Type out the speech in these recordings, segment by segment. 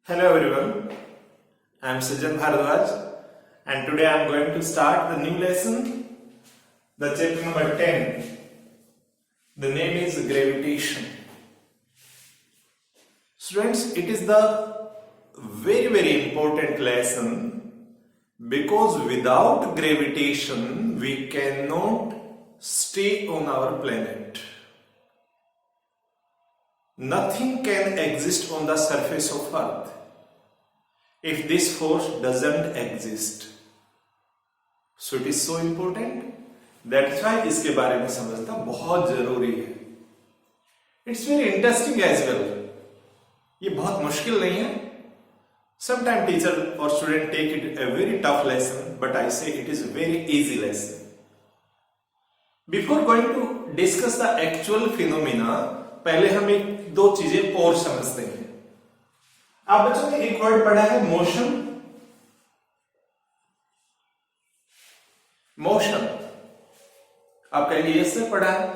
Hello everyone, I am Sajan Bharadwaj and today I am going to start the new lesson, the chapter number 10. The name is gravitation. Students, it is the very important lesson because without gravitation we cannot stay on our planet. Nothing can exist on the surface of Earth if this force doesn't exist. So it is so important. That's why इसके बारे में समझना बहुत जरूरी है. It's very interesting as well. ये बहुत मुश्किल नहीं है. Sometimes teacher or student take it a very tough lesson, but I say it is a very easy lesson. Before going to discuss the actual phenomena, पहले हम एक दो चीजें और समझते हैं. आप बच्चों ने एक वर्ड पढ़ा है मोशन. मोशन आप कहेंगे यस से पढ़ा है.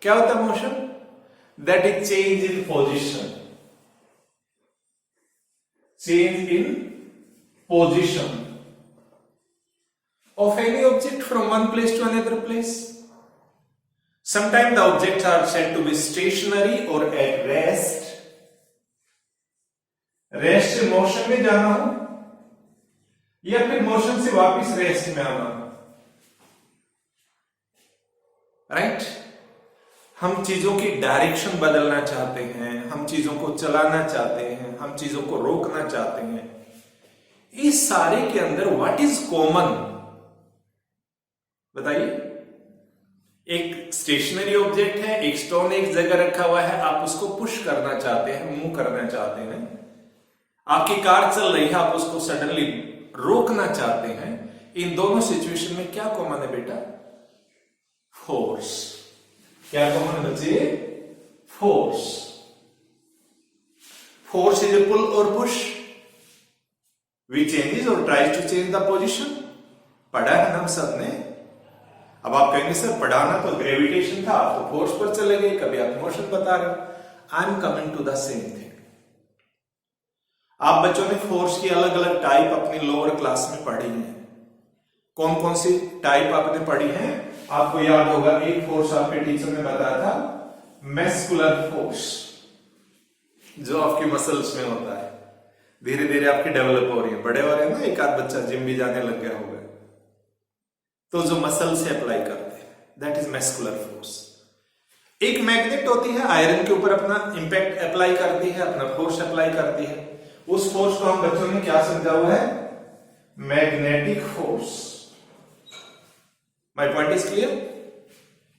क्या होता है motion? That is change in position. Change in position of any object from one place to another place. Sometimes the objects are said to be stationary or at rest. Rest से motion में जाना हो या फिर motion से वापस rest में आना हो. राइट? हम चीजों की डायरेक्शन बदलना चाहते हैं, हम चीजों को चलाना चाहते हैं, हम चीजों को रोकना चाहते हैं. इस सारे के अंदर व्हाट इज कॉमन बताइए. एक स्टेशनरी ऑब्जेक्ट है, एक स्टोन एक जगह रखा हुआ है, आप उसको पुश करना चाहते हैं, मूव करना चाहते हैं. आपकी कार चल रही है, आप उसको सडनली रोकना चाहते हैं. इन दोनों सिचुएशन में क्या कॉमन है बेटा? फोर्स. क्या कॉमन है बच्चे? Force. Force is a pull or push. We changes or tries to change the position. पढ़ा है हम सबने. अब आप कहेंगे सर पढ़ाना तो ग्रेविटेशन था, आप तो फोर्स पर चले गए, कभी आप मोशन बता रहे हो. I am coming to the same thing. आप बच्चों ने फोर्स की अलग अलग टाइप अपनी लोअर क्लास में पढ़ी है. कौन कौन सी टाइप आपने पढ़ी है? आपको याद होगा एक फोर्स आपके टीचर ने बताया था, मस्कुलर फोर्स, जो आपकी मसल्स में होता है. धीरे धीरे आपकी डेवलप हो रही है, बड़े हो रहे हैं ना. एक आध बच्चा जिम भी जाने लग गया होगा, तो जो मसल से अप्लाई करते हैं, दैट इज मस्कुलर फोर्स. एक मैग्नेट होती है, आयरन के ऊपर अपना इंपैक्ट अप्लाई करती है, अपना फोर्स अप्लाई करती है. उस फोर्स को हम बच्चों ने क्या समझा हुआ है? Magnetic force. My point is clear.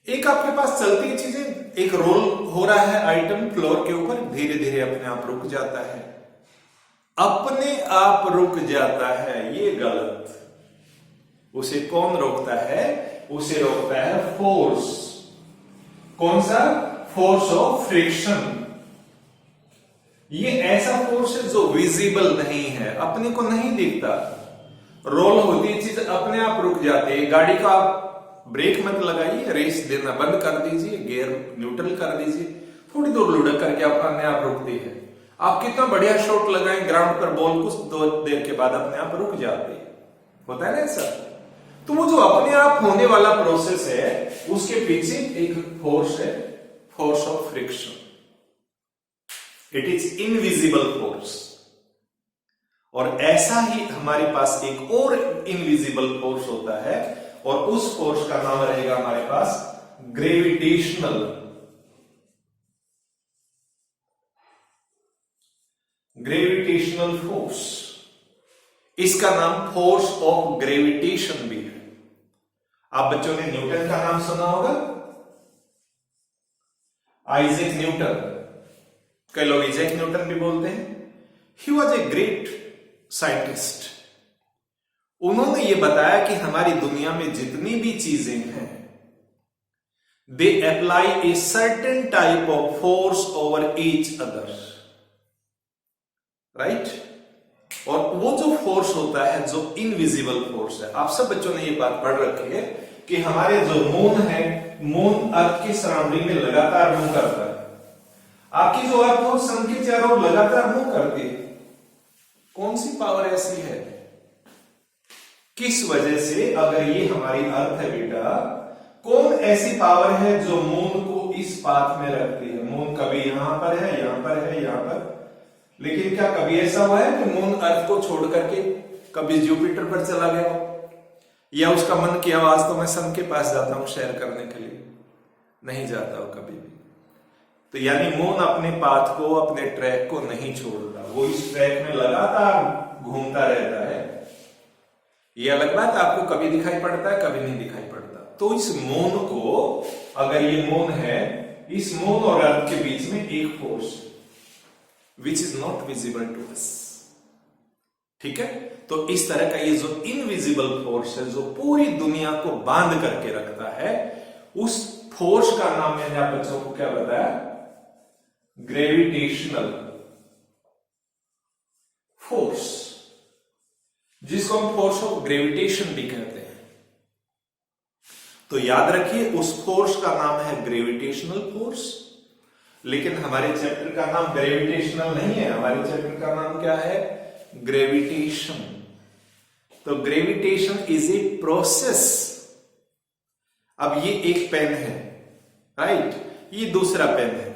एक आपके पास चलती है चीजें, एक रोल हो रहा है आइटम फ्लोर के ऊपर, धीरे धीरे अपने आप रुक जाता है. अपने आप रुक जाता है, ये गलत. उसे कौन रोकता है? उसे रोकता है फोर्स. कौन सा? Force of friction. ये ऐसा फोर्स है जो विजिबल नहीं है, अपने को नहीं दिखता. रोल होती है चीज, अपने आप रुक जाती है. गाड़ी का आप ब्रेक मत लगाइए, रेस देना बंद कर दीजिए, गियर न्यूट्रल कर दीजिए, थोड़ी दूर लुढ़क करके अपने आप रुकती है. आप कितना बढ़िया शॉट लगाएं ग्राउंड पर, बॉल कुछ देर के बाद अपने आप रुक जाती है. होता है ना ऐसा? तो वो जो अपने आप होने वाला प्रोसेस है, उसके पीछे एक फोर्स है, force of friction. It is invisible force. और ऐसा ही हमारे पास एक और इनविजिबल फोर्स होता है, और उस फोर्स का नाम रहेगा हमारे पास ग्रेविटेशनल. Gravitational force. इसका नाम फोर्स ऑफ ग्रेविटेशन भी है. आप बच्चों ने न्यूटन का नाम सुना होगा, आइजैक न्यूटन. कई लोग आइजैक न्यूटन भी बोलते हैं. He was a great scientist. उन्होंने ये बताया कि हमारी दुनिया में जितनी भी चीजें हैं, they apply a certain type of force over each other. Right? और वो जो फोर्स होता है, जो इनविजिबल फोर्स है, आप सब बच्चों ने ये बात पढ़ रखी है कि हमारे जो मून है, मून अर्थ की सराउंडिंग में लगातार मूव करता है. आपकी जो अर्थ हो सन के चारों ओर लगातार मूव करती है. कौन सी पावर ऐसी है? किस वजह से, अगर ये हमारी अर्थ है बेटा, कौन ऐसी पावर है जो मून को इस पाथ में रखती है? मून कभी यहां पर है, यहां पर है, यहां पर, लेकिन क्या कभी ऐसा हुआ है कि मून अर्थ को छोड़ करके कभी जुपिटर पर चला गया हो, या उसका मन किया आज तो मैं सन के पास जाता हूं शेयर करने के लिए? नहीं जाता हो कभी भी। तो यानी मून अपने पाथ को, अपने ट्रैक को नहीं छोड़ता, वो इस ट्रैक में लगातार घूमता रहता है। ये अलग बात, आपको कभी दिखाई पड़ता है, कभी नहीं दिखाई पड़ता। तो इस मून को, अगर ये मून है, इस मून और अर्थ के बीच में एक force which is not visible to us, ठीक है? तो इस तरह का ये जो इनविजिबल फोर्स है, जो पूरी दुनिया को बांध करके रखता है, उस फोर्स का नाम मैंने आप बच्चों को क्या बताया? ग्रेविटेशनल फोर्स, जिसको हम फोर्स ऑफ ग्रेविटेशन भी कहते हैं। तो याद रखिए, उस फोर्स का नाम है ग्रेविटेशनल फोर्स। लेकिन हमारे चैप्टर का नाम ग्रेविटेशनल नहीं है, हमारे चैप्टर का नाम क्या है? ग्रेविटेशन। तो ग्रेविटेशन इज ए प्रोसेस। अब ये एक पेन है, राइट? ये दूसरा पेन है,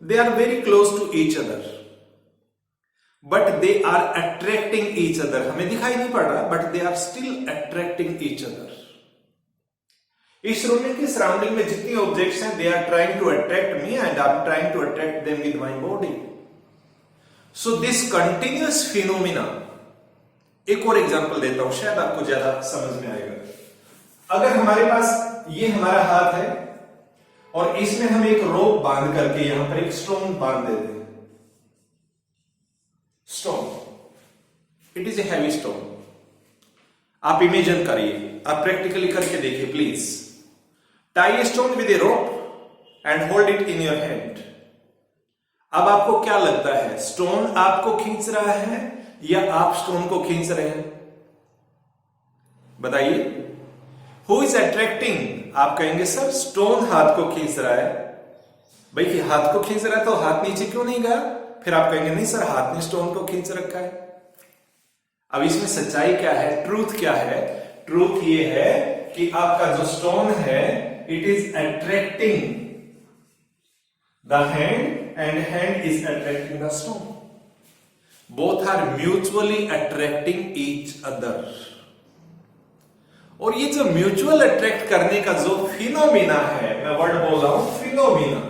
they are very close to each other, but they are attracting each other. हमें दिखाई नहीं पड़ रहा, but they are still attracting each other. इस रूम के सराउंडिंग में जितनी ऑब्जेक्ट्स हैं, they are trying to attract me and I am trying to attract them with my body. So this continuous phenomena, एक और एग्जांपल देता हूं, शायद आपको ज्यादा समझ में आएगा। अगर हमारे पास ये हमारा हाथ है और इसमें हम एक रोप बांध करके यहां पर एक स्टोन बांध देते हैं, stone, it is a heavy stone. आप इमेजिन करिए, आप प्रैक्टिकली करके देखिए please. Tie a stone with A rope and hold it in your hand. अब आपको क्या लगता है, स्टोन आपको खींच रहा है या आप स्टोन को खींच रहे हैं? बताइए, हु इज अट्रैक्टिंग? आप कहेंगे सर स्टोन हाथ को खींच रहा है। भाई हाथ को खींच रहा है तो हाथ नीचे क्यों नहीं गया? फिर आप कहेंगे नहीं सर, हाथ ने स्टोन को खींच रखा है। अब इसमें सच्चाई क्या है, ट्रूथ क्या है? ट्रूथ ये है कि आपका जो स्टोन है, it is attracting the hand and hand is attracting the stone. Both are mutually attracting each other. और ये जो म्यूचुअल अट्रैक्ट करने का जो फिनोमिना है, मैं वर्ड बोल रहा हूं phenomena,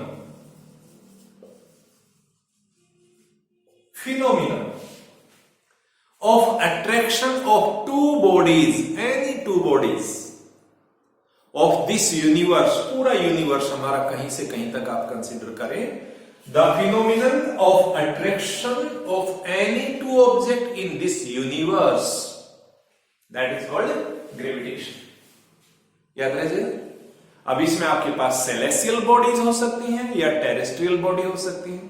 phenomena of attraction of two bodies, any two bodies of this universe, पूरा यूनिवर्स हमारा कहीं से कहीं तक आप कंसीडर करें, the phenomenon of attraction of any two object in this universe, that is called gravitation. याद रहे। अब इसमें आपके पास सेलेस्टियल बॉडीज हो सकती हैं या टेरेस्ट्रियल बॉडी हो सकती हैं।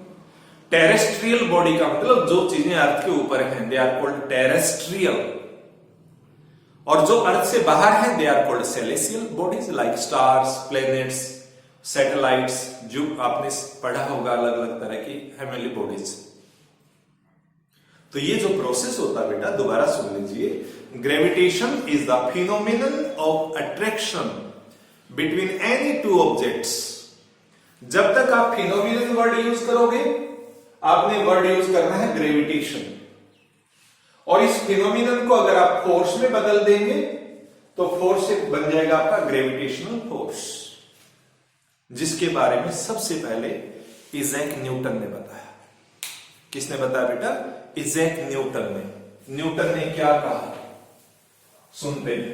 टेरेस्ट्रियल बॉडी का मतलब जो चीजें अर्थ के ऊपर हैं, दे आर कॉल्ड टेरेस्ट्रियल, और जो अर्थ से बाहर हैं, they are called celestial bodies, like stars, planets, satellites, जो आपने पढ़ा होगा अलग अलग तरह की हेवनली बॉडीज। तो ये जो प्रोसेस होता है बेटा, दोबारा सुन लीजिए, gravitation is the phenomenon of attraction between any two objects. जब तक आप फिनोमिनन वर्ड यूज करोगे, आपने वर्ड यूज करना है ग्रेविटेशन, और इस फिनोमिनन को अगर आप फोर्स में बदल देंगे तो फोर्स से बन जाएगा आपका ग्रेविटेशनल फोर्स, जिसके बारे में सबसे पहले इजैक न्यूटन ने बताया। किसने बताया बेटा? इजैक न्यूटन ने। न्यूटन ने क्या कहा, सुनते हैं।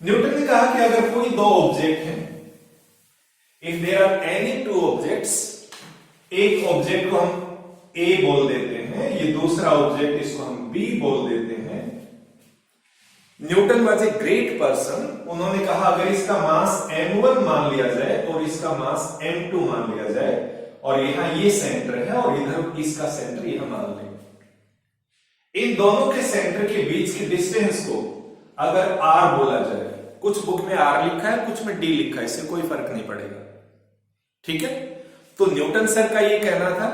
न्यूटन ने कहा कि अगर कोई दो ऑब्जेक्ट हैं, if there are any two objects, एक ऑब्जेक्ट को हम A बोल देते हैं, ये दूसरा ऑब्जेक्ट इसको हम B बोल देते हैं। Newton was a great person. उन्होंने कहा अगर इसका मास m1 मान लिया जाए और इसका मास m2 मान लिया जाए, और यहां ये सेंटर है और इधर इसका सेंटर यहां मान लें, इन दोनों के सेंटर के बीच के डिस्टेंस को अगर r बोला जाए, कुछ बुक में r लिखा है, कुछ में d लिखा है, इससे कोई फर्क नहीं पड़ेगा, ठीक है? तो न्यूटन सर का ये कहना था,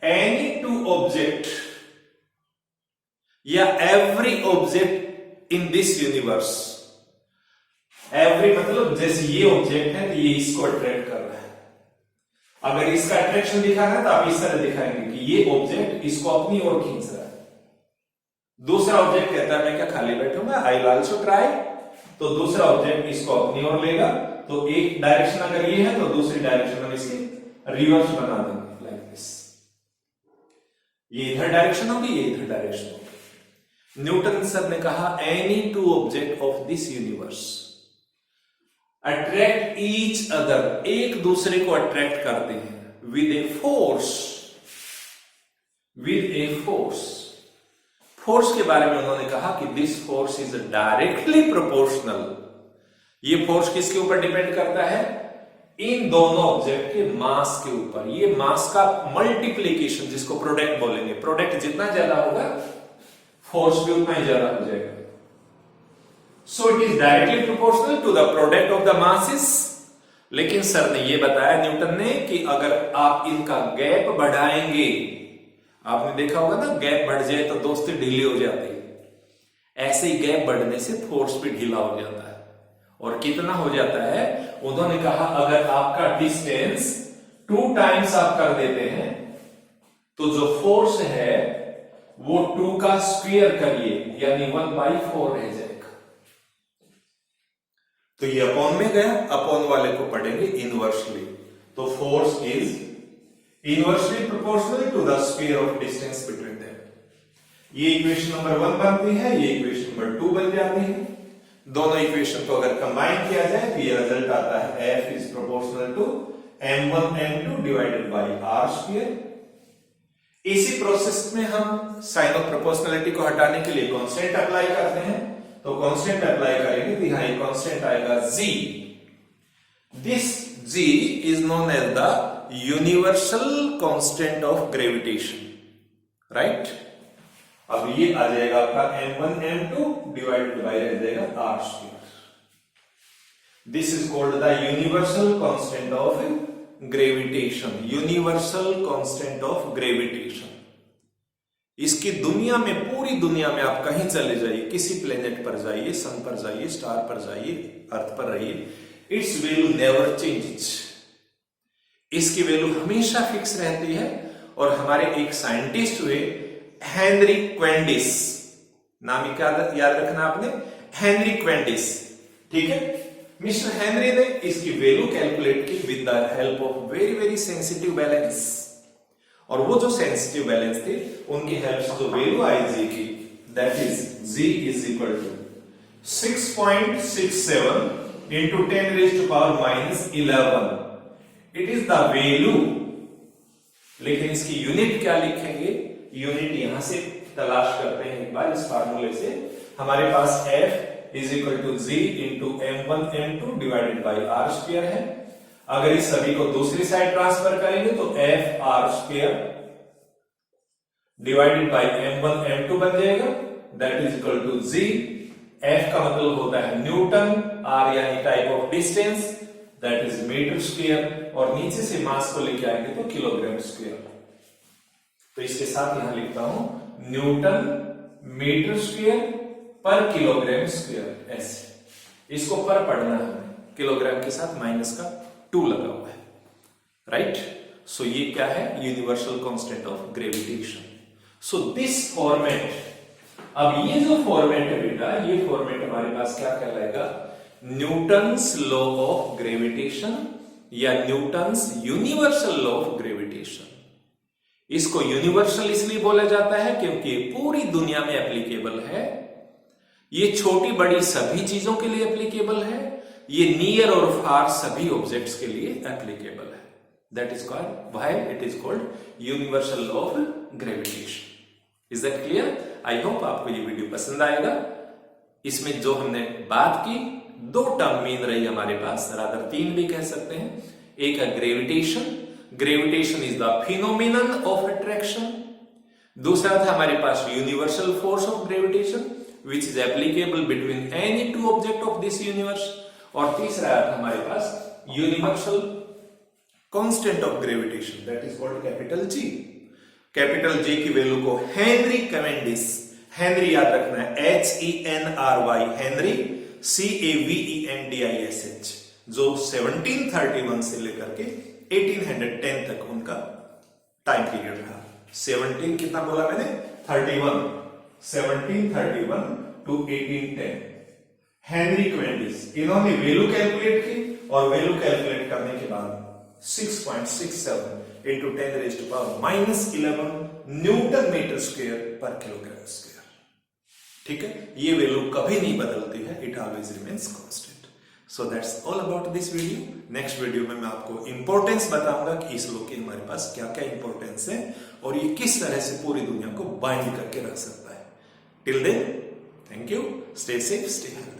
एनी टू ऑब्जेक्ट या every object in this universe, every मतलब जैसे ये ऑब्जेक्ट है तो ये इसको अट्रैक्ट कर रहा है। अगर इसका अट्रैक्शन दिखाना है तो आप इस तरह दिखाएंगे कि ये ऑब्जेक्ट इसको अपनी ओर खींच रहा है। दूसरा ऑब्जेक्ट कहता है मैं क्या खाली बैठूंगा, आई विल आल्सो ट्राई, तो दूसरा ऑब्जेक्ट इसको अपनी ओर लेगा। तो एक डायरेक्शन अगर ये है तो दूसरी डायरेक्शन हम इसकी रिवर्स बना देंगे, लाइक दिस। ये इधर डायरेक्शन होगी, ये इधर डायरेक्शन होगी। न्यूटन सर ने कहा any two object of this universe attract each other, एक दूसरे को अट्रैक्ट करते हैं with a force, with a force. Force के बारे में उन्होंने कहा कि this force is directly proportional. ये फोर्स किसके ऊपर डिपेंड करता है? इन दोनों ऑब्जेक्ट के मास के ऊपर। ये मास का मल्टीप्लीकेशन, जिसको प्रोडक्ट बोलेंगे। प्रोडक्ट जितना ज्यादा होगा फोर्स भी उतना ही ज्यादा हो जाएगा। So it is directly proportional to the product of the masses. लेकिन सर ने यह बताया न्यूटन ने कि अगर आप इनका गैप बढ़ाएंगे, आपने देखा होगा ना, गैप बढ़ जाए तो दोस्ती ढीली हो जाती है। ऐसे ही गैप बढ़ने से फोर्स भी ढीला हो जाता है। और कितना हो जाता है? उन्होंने कहा अगर आपका डिस्टेंस 2 टाइम्स आप कर देते हैं तो जो फोर्स है वो 2 का स्क्वायर करिए, यानी 1/4 रह जाएगा। तो ये अपॉन में गया, अपॉन वाले को पढ़ेंगे इनवर्सली। तो force is inversely proportional to the square of distance between them. ये इक्वेशन नंबर 1 बनती है, ये इक्वेशन नंबर 2 बन जाती है। दोनों इक्वेशन को अगर कंबाइन किया जाए तो ये रिजल्ट आता है F is proportional to m1 m2 divided by r square. इसी प्रोसेस में हम साइन ऑफ प्रोपोर्शनलिटी को हटाने के लिए कांस्टेंट अप्लाई करते हैं। तो कांस्टेंट अप्लाई करेंगे तो यहां एक कांस्टेंट आएगा g। This g is known as the universal constant of gravitation, right. अब ये आ जाएगा आपका m1 m2 डिवाइडेड बाय रह जाएगा r square. This is called the universal constant of gravitation, universal constant of gravitation. इसकी दुनिया में, पूरी दुनिया में आप कहीं चले जाइए, किसी प्लेनेट पर जाइए, सन पर जाइए, स्टार पर जाइए, अर्थ पर रहिए, इट्स वैल्यू नेवर चेंजेस। इसकी वैल्यू हमेशा फिक्स रहती है। और हमारे एक साइंटिस्ट हुए हेनरी क्वेंडिस, नाम याद रखना आपने, हेनरी क्वेंडिस, ठीक है। मिस्टर हेनरी ने इसकी वैल्यू कैलकुलेट की with the help of very very sensitive balance. और वो जो सेंसिटिव बैलेंस थे उनकी हेल्प से जो वैल्यू आई जी की, that is G is equal to 6.67 into 10 raised to power minus 11। It is the value. लेकिन इसकी यूनिट क्या लिखेंगे? यूनिट यहां से तलाश करते हैं एक बार इस फार्मूले से। हमारे पास F is equal to G into m1 m2 divided by r square है। अगर इस सभी को दूसरी साइड ट्रांसफर करेंगे तो F r square divided by m1 m2 बन जाएगा, that is equal to G. F का मतलब होता है न्यूटन, R यानी type of distance, that is metre square. और नीचे से मास को लेके आएंगे तो किलोग्राम स्क्वायर। तो इसके साथ यहां लिखता हूं न्यूटन मीटर स्क्वायर पर किलोग्राम स्क्वायर, ऐसे। इसको पर पढ़ना है, किलोग्राम के साथ माइनस का 2 लगा हुआ है, राइट। सो ये क्या है? Universal constant of gravitation. So this format, अब ये जो फॉर्मेट है बेटा, ये फॉर्मेट हमारे पास क्या कहलाएगा? न्यूटन्स लॉ ऑफ ग्रेविटेशन या Newton's universal law of gravitation. इसको यूनिवर्सल इसलिए बोला जाता है क्योंकि ये पूरी दुनिया में एप्लीकेबल है। ये छोटी बड़ी सभी चीजों के लिए एप्लीकेबल है। ये नियर और फार सभी ऑब्जेक्ट्स के लिए एप्लीकेबल है। That is called, why it is called universal law of gravitation. Is that clear? I hope आपको ये वीडियो पसंद आएगा। इसमें जो हमने बात की, 2 टर्म मीन रही हमारे पास, रादर 3 भी कह सकते हैं। एक है gravitation, gravitation is the phenomenon of attraction. दूसरा था हमारे पास universal force of gravitation which is applicable between any 2 object of this universe. और तीसरा था हमारे पास universal constant of gravitation, that is called capital G. Capital G की वैल्यू को हेनरी हेनरी याद रखना है, HENRY, हेनरी, CAVENDISH, जो 1731 से लेकर के 1810 तक उनका टाइम पीरियड रहा। 17 कितना बोला मैंने, 31, 1731 टू 1810। हेनरी क्वेंडिस, इन्होंने वैल्यू कैलकुलेट की और वैल्यू कैलकुलेट करने के बाद 6.67 इंटू 10⁻⁻11 न्यूटन मीटर स्क्वायर पर किलोग्राम स्क्वायर। ठीक है, ये वैल्यू कभी नहीं बदलती है, it always remains constant. So that's all about this video. Next video में मैं आपको इंपॉर्टेंस बताऊंगा कि इस लोग की हमारे पास क्या क्या इंपॉर्टेंस है और ये किस तरह से पूरी दुनिया को बाइंड करके रख सकता है। Till then, thank you, stay safe, stay healthy.